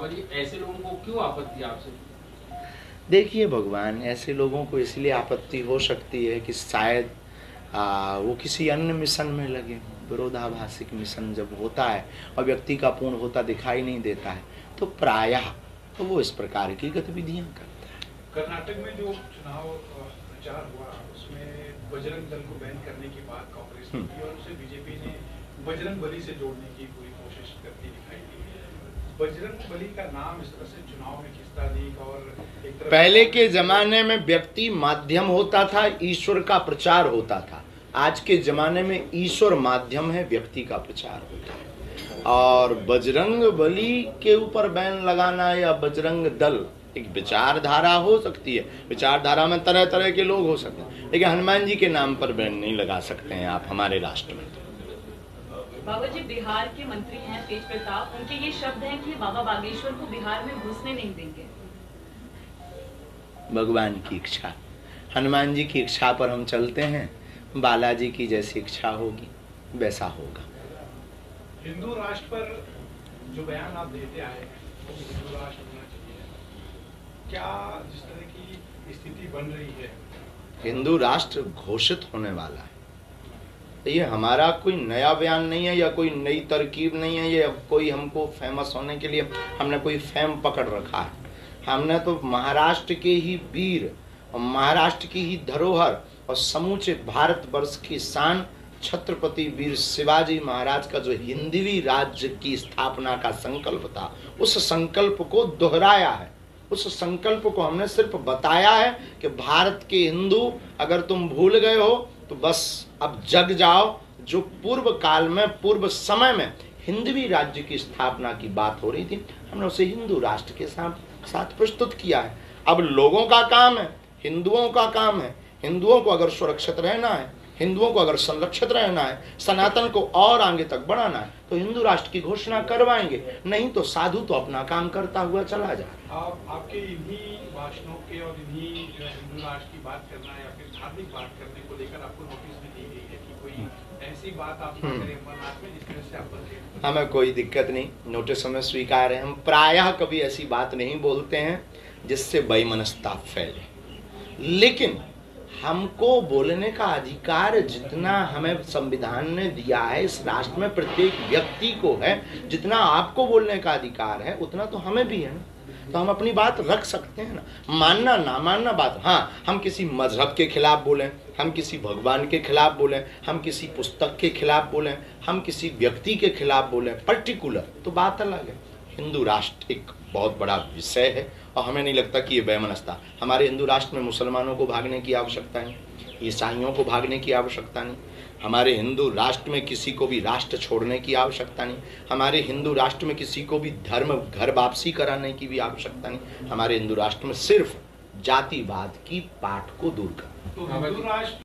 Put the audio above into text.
ऐसे लोगों को क्यों आपत्ति आपसे? देखिए भगवान, ऐसे लोगों को इसलिए आपत्ति हो सकती है कि शायद वो किसी अन्य मिशन में लगे हों। विरोधाभासिक मिशन जब होता है और व्यक्ति का पूर्ण होता दिखाई नहीं देता है तो प्रायः तो वो इस प्रकार की गतिविधियां करता है। कर्नाटक में जो चुनाव प्रचार हुआ उसमें बजरंग दल को बैन करने की बात कांग्रेस ने की और उसे बीजेपी ने बजरंग बली से जोड़ने की पूरी कोशिश करती दिखाई दी। बजरंग बली का नाम इस तरह से चुनाव में खिंचता दिख और एक तरफ पहले के जमाने में व्यक्ति माध्यम होता था, ईश्वर का प्रचार होता था। आज के जमाने में ईश्वर माध्यम है, व्यक्ति का प्रचार होता है। और बजरंग बली के ऊपर बैन लगाना या बजरंग दल एक विचारधारा हो सकती है। विचारधारा में तरह तरह के लोग हो सकते हैं, लेकिन हनुमान जी के नाम पर बैन नहीं लगा सकते हैं आप हमारे राष्ट्र में। बाबा जी बिहार के मंत्री हैं तेज प्रताप, उनके ये शब्द हैं कि बाबा बागेश्वर को बिहार में घुसने नहीं देंगे। भगवान की इच्छा, हनुमान जी की इच्छा पर हम चलते हैं। बालाजी की जैसी इच्छा होगी वैसा होगा। हिंदू राष्ट्र पर जो बयान आप देते आए वो हिंदू राष्ट्र होना चाहिए, क्या जिस तरह की स्थिति बन रही है हिंदू राष्ट्र घोषित होने वाला है। ये हमारा कोई नया बयान नहीं है या कोई नई तरकीब नहीं है, या कोई हमको फेमस होने के लिए हमने कोई फेम पकड़ रखा है। हमने तो महाराष्ट्र के ही वीर और महाराष्ट्र की ही धरोहर और समूचे भारतवर्ष की शान छत्रपति वीर शिवाजी महाराज का जो हिंदवी राज्य की स्थापना का संकल्प था, उस संकल्प को दोहराया है। उस संकल्प को हमने सिर्फ बताया है कि भारत के हिंदू अगर तुम भूल गए हो तो बस अब जग जाओ। जो पूर्व काल में, पूर्व समय में हिंदवी राज्य की स्थापना की बात हो रही थी, हमने उसे हिंदू राष्ट्र के साथ प्रस्तुत किया है। अब लोगों का काम है, हिंदुओं का काम है, हिंदुओं को अगर सुरक्षित रहना है, हिंदुओं को अगर संरक्षित रहना है, सनातन को और आगे तक बढ़ाना है, तो हिंदू राष्ट्र की घोषणा करवाएंगे। नहीं तो साधु तो अपना काम करता हुआ चला जाए। आपके इन्हीं भाषणों के और इन्हीं हिंदू राष्ट्र की बात करना या फिर धार्मिक बात करने को लेकर आपको नोटिस भी दी गई है कि कोई ऐसी बात आप ना करें अमरनाथ में जिस तरह से आप हमें कोई दिक्कत नहीं, नोटिस हमें स्वीकार है। हम प्रायः कभी ऐसी बात नहीं बोलते हैं जिससे वैमनस्यता फैले, लेकिन हमको बोलने का अधिकार जितना हमें संविधान ने दिया है, इस राष्ट्र में प्रत्येक व्यक्ति को है, जितना आपको बोलने का अधिकार है उतना तो हमें भी है ना। तो हम अपनी बात रख सकते हैं ना, मानना ना मानना बात। हाँ, हम किसी मजहब के खिलाफ बोलें, हम किसी भगवान के खिलाफ बोलें, हम किसी पुस्तक के खिलाफ बोलें, हम किसी व्यक्ति के खिलाफ बोलें पर्टिकुलर, तो बात अलग है। हिंदू राष्ट्र एक बहुत बड़ा विषय है और हमें नहीं लगता कि ये वैमनस्यता। हमारे हिंदू राष्ट्र में मुसलमानों को भागने की आवश्यकता नहीं, ईसाइयों को भागने की आवश्यकता नहीं, हमारे हिंदू राष्ट्र में किसी को भी राष्ट्र छोड़ने की आवश्यकता नहीं, हमारे हिंदू राष्ट्र में किसी को भी धर्म घर वापसी कराने की भी आवश्यकता नहीं। हमारे हिंदू राष्ट्र में सिर्फ जातिवाद की पाठ को दूर करना। तो हिंदू राष्ट्र